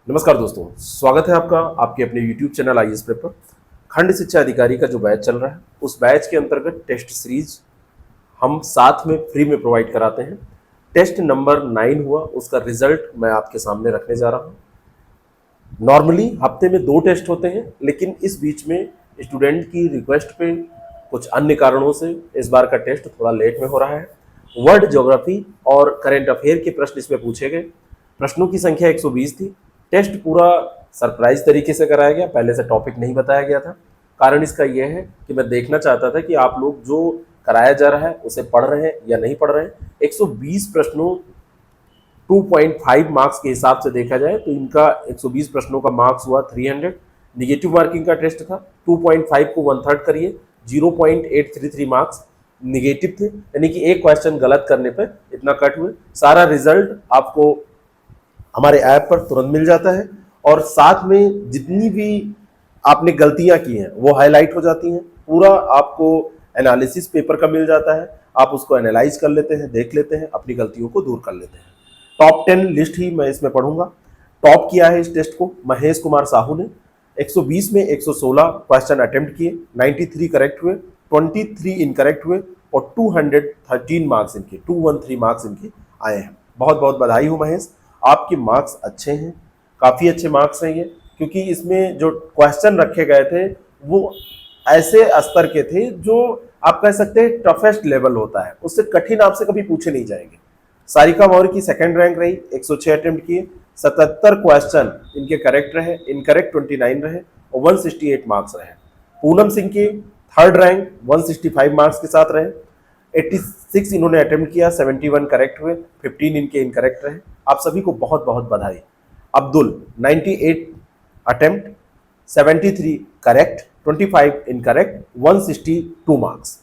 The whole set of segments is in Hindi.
नमस्कार दोस्तों, स्वागत है आपका आपके अपने YouTube चैनल आईएएस प्रेपर। खंड शिक्षा अधिकारी का जो बैच चल रहा है उस बैच के अंतर्गत टेस्ट सीरीज हम साथ में फ्री में प्रोवाइड कराते हैं। टेस्ट नंबर 9 हुआ, उसका रिजल्ट मैं आपके सामने रखने जा रहा हूँ। नॉर्मली हफ्ते में 2 टेस्ट होते हैं, लेकिन इस बीच में स्टूडेंट की रिक्वेस्ट पे कुछ अन्य कारणों से इस बार का टेस्ट थोड़ा लेट में हो रहा है। वर्ल्ड ज्योग्राफी और करंट अफेयर के प्रश्न इसमें पूछे गए। प्रश्नों की संख्या 120 थी। टेस्ट पूरा सरप्राइज तरीके से कराया गया, पहले से टॉपिक नहीं बताया गया था। कारण इसका यह है कि मैं देखना चाहता था कि आप लोग जो कराया जा रहा है उसे पढ़ रहे हैं या नहीं पढ़ रहे हैं। 120 प्रश्नों 2.5 मार्क्स के हिसाब से देखा जाए तो इनका 120 प्रश्नों का मार्क्स हुआ 300। निगेटिव मार्किंग का टेस्ट था, 2.5 को 1/3 करिए, 0.833 मार्क्स निगेटिव थे, यानी कि एक क्वेश्चन गलत करने पर इतना कट हुए। सारा रिजल्ट आपको हमारे ऐप पर तुरंत मिल जाता है और साथ में जितनी भी आपने गलतियां की हैं वो हाईलाइट हो जाती हैं। पूरा आपको एनालिसिस पेपर का मिल जाता है, आप उसको एनालाइज कर लेते हैं, देख लेते हैं, अपनी गलतियों को दूर कर लेते हैं। टॉप 10 लिस्ट ही मैं इसमें पढ़ूंगा। टॉप किया है इस टेस्ट को महेश कुमार साहू ने। 120 में 116 क्वेश्चन अटेम्प्ट किए, 93 करेक्ट हुए, 23 इनकरेक्ट हुए और 213 मार्क्स इनके 213 मार्क्स इनके आए हैं। बहुत बहुत बधाई हो महेश, आपके मार्क्स अच्छे हैं, काफ़ी अच्छे मार्क्स हैं ये, क्योंकि इसमें जो क्वेश्चन रखे गए थे वो ऐसे स्तर के थे जो आप कह सकते हैं टफेस्ट लेवल होता है, उससे कठिन आपसे कभी पूछे नहीं जाएंगे। सारिका मौर्य की सेकंड रैंक रही, 106 अटेम्प्ट किए, 77 क्वेश्चन इनके करेक्ट रहे, इनकरेक्ट 29 रहे और 168 मार्क्स रहे। पूनम सिंह के थर्ड रैंक 165 मार्क्स के साथ रहे, 86 इन्होंने अटेम्प्ट किया, 71 करेक्ट हुए, 15 इनके इनकरेक्ट रहे। आप सभी को बहुत बहुत बधाई। Abdul 98 attempt, 73 correct, 25 incorrect, 162 marks.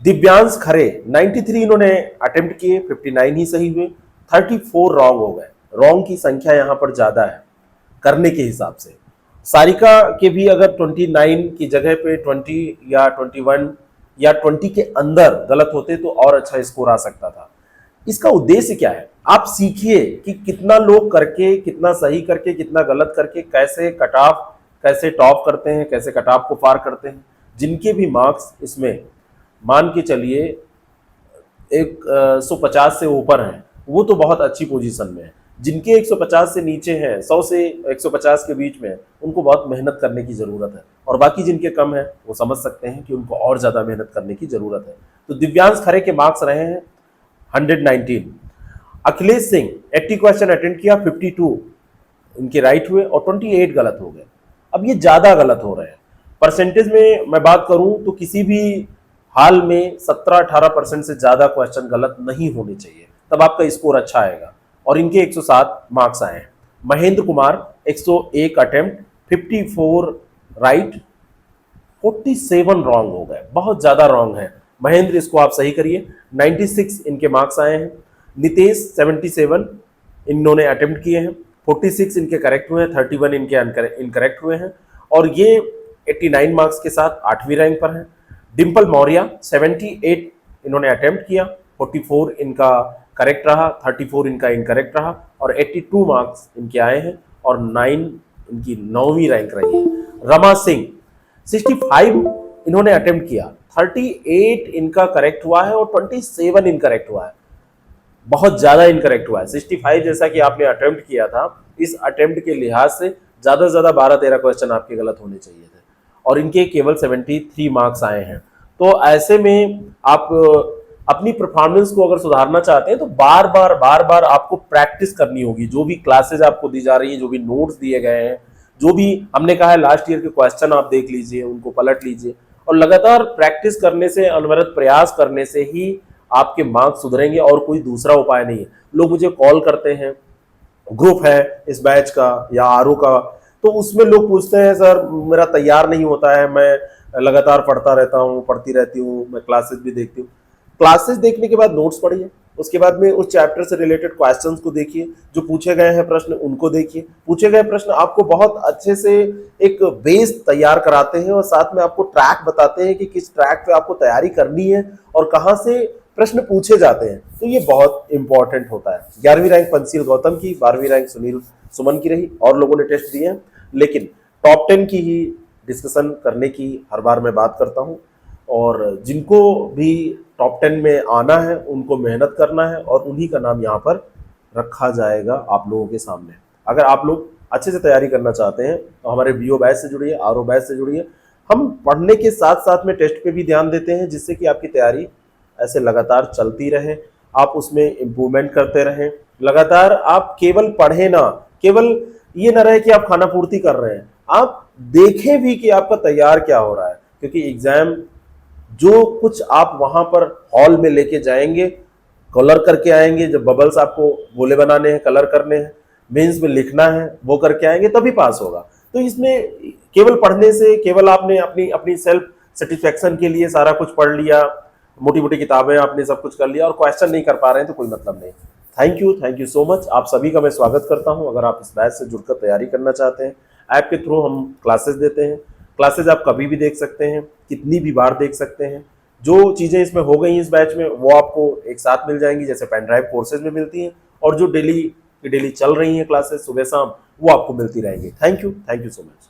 Divyansh Khare 93 इन्होंने अटेम्प्ट किए, 59 ही सही हुए, 34 रॉन्ग हो गए। रॉन्ग की संख्या यहां पर ज्यादा है करने के हिसाब से। सारिका के भी अगर 29 की जगह पे 20 या 21 या 20 के अंदर गलत होते तो और अच्छा स्कोर आ सकता था। इसका उद्देश्य क्या है? आप सीखिए कि कितना लोग करके, कितना सही करके, कितना गलत करके कैसे कट ऑफ, कैसे टॉप करते हैं, कैसे कट ऑफ को पार करते हैं। जिनके भी मार्क्स इसमें मान के चलिए 150 से ऊपर हैं वो तो बहुत अच्छी पोजीशन में है। जिनके 150 से नीचे हैं, 100 से 150 के बीच में, उनको बहुत मेहनत करने की ज़रूरत है। और बाकी जिनके कम है वो समझ सकते हैं कि उनको और ज़्यादा मेहनत करने की ज़रूरत है। तो दिव्यांश खरे के मार्क्स रहे हैं 119। अखिलेश सिंह 80 क्वेश्चन अटेंड किया, 52 इनके राइट हुए और 28 गलत हो गए। अब ये ज़्यादा गलत हो रहे हैं। परसेंटेज में मैं बात करूं तो किसी भी हाल में 17-18% से ज़्यादा क्वेश्चन गलत नहीं होने चाहिए, तब आपका स्कोर अच्छा आएगा। और इनके 107 मार्क्स आए हैं। Mahendra Kumar 101 attempt, 54 right, 47 wrong हो गए, बहुत ज़्यादा रॉन्ग है। महेंद्र इसको आप सही करिए। 96 इनके मार्क्स आए हैं। नितेश 77 इन्होंने अटेम्प्ट किए हैं, 46 इनके करेक्ट हुए हैं, 31 इनके इनकरेक्ट हुए हैं और ये 89 मार्क्स के साथ 8वीं रैंक पर हैं। डिम्पल मौर्य 78 इन्होंने अटेम्प्ट किया, 44 इनका करेक्ट रहा, 34 इनका इनकरेक्ट रहा और 82 मार्क्स इनके आए हैं और 9 इनकी 9वीं रैंक रही है। रमा सिंह 65 इन्होंने अटेम्प्ट किया, 38 इनका करेक्ट हुआ है और 27 इनकरेक्ट हुआ है। बहुत ज़्यादा इनकरेक्ट हुआ है। 65 जैसा कि आपने अटेम्प्ट किया था, इस अटेम्प्ट के लिहाज से ज़्यादा से ज़्यादा 12-13 क्वेश्चन आपके गलत होने चाहिए थे और इनके केवल 73 मार्क्स आए हैं। तो ऐसे में आप अपनी परफॉर्मेंस को अगर सुधारना चाहते हैं तो बार बार आपको प्रैक्टिस करनी होगी। जो भी क्लासेज आपको दी जा रही है, जो भी नोट्स दिए गए हैं, जो भी हमने कहा है लास्ट ईयर के क्वेश्चन आप देख लीजिए, उनको पलट लीजिए और लगातार प्रैक्टिस करने से, अनवरत प्रयास करने से ही आपके मार्क्स सुधरेंगे और कोई दूसरा उपाय नहीं है। लोग मुझे कॉल करते हैं, ग्रुप है इस बैच का या आरओ का, तो उसमें लोग पूछते हैं सर मेरा तैयार नहीं होता है, मैं लगातार पढ़ता रहता हूँ, पढ़ती रहती हूँ, मैं क्लासेस भी देखती हूँ। क्लासेस देखने के बाद नोट्स पढ़िए, उसके बाद में उस चैप्टर से रिलेटेड क्वेश्चंस को देखिए, जो पूछे गए हैं प्रश्न उनको देखिए। पूछे गए प्रश्न आपको बहुत अच्छे से एक बेस तैयार कराते हैं और साथ में आपको ट्रैक बताते हैं कि किस ट्रैक पे आपको तैयारी करनी है और कहाँ से प्रश्न पूछे जाते हैं, तो ये बहुत इंपॉर्टेंट होता है। 11वीं रैंक पंसील गौतम की, 12वीं रैंक सुनील सुमन की रही, और लोगों ने टेस्ट दिए हैं, लेकिन टॉप 10 की ही डिस्कशन करने की हर बार मैं बात करता हूं, और जिनको भी टॉप 10 में आना है उनको मेहनत करना है, और उन्हीं का नाम यहाँ पर रखा जाएगा आप लोगों के सामने। अगर आप लोग अच्छे से तैयारी करना चाहते हैं तो हमारे बीओ बैच से जुड़िए, आरओ बैच से जुड़िए। हम पढ़ने के साथ साथ में टेस्ट पे भी ध्यान देते हैं, जिससे कि आपकी तैयारी ऐसे लगातार चलती रहे, आप उसमें इम्प्रूवमेंट करते रहें। लगातार आप केवल पढ़े ना, केवल ये ना रहे कि आप खाना पूर्ति कर रहे हैं, आप देखें भी कि आपका तैयार क्या हो रहा है, क्योंकि एग्जाम जो कुछ आप वहां पर हॉल में लेके जाएंगे, कलर करके आएंगे, जब बबल्स आपको गोले बनाने हैं, कलर करने हैं, मेंस में लिखना है, वो करके आएंगे तभी पास होगा। तो इसमें केवल पढ़ने से, केवल आपने अपनी अपनी सेल्फ सेटिस्फेक्शन के लिए सारा कुछ पढ़ लिया, मोटी मोटी किताबें आपने सब कुछ कर लिया और क्वेश्चन नहीं कर पा रहे हैं, तो कोई मतलब नहीं। Thank you so much. आप सभी का मैं स्वागत करता हूं। अगर आप इस बैच से जुड़कर तैयारी करना चाहते हैं, ऐप के थ्रू हम क्लासेस देते हैं। क्लासेस आप कभी भी देख सकते हैं, कितनी भी बार देख सकते हैं। जो चीज़ें इसमें हो गई इस बैच में वो आपको एक साथ मिल जाएंगी, जैसे पेन ड्राइव कोर्सेज में मिलती हैं, और जो डेली चल रही हैं क्लासेस सुबह शाम, वो आपको मिलती रहेंगी। Thank you so much.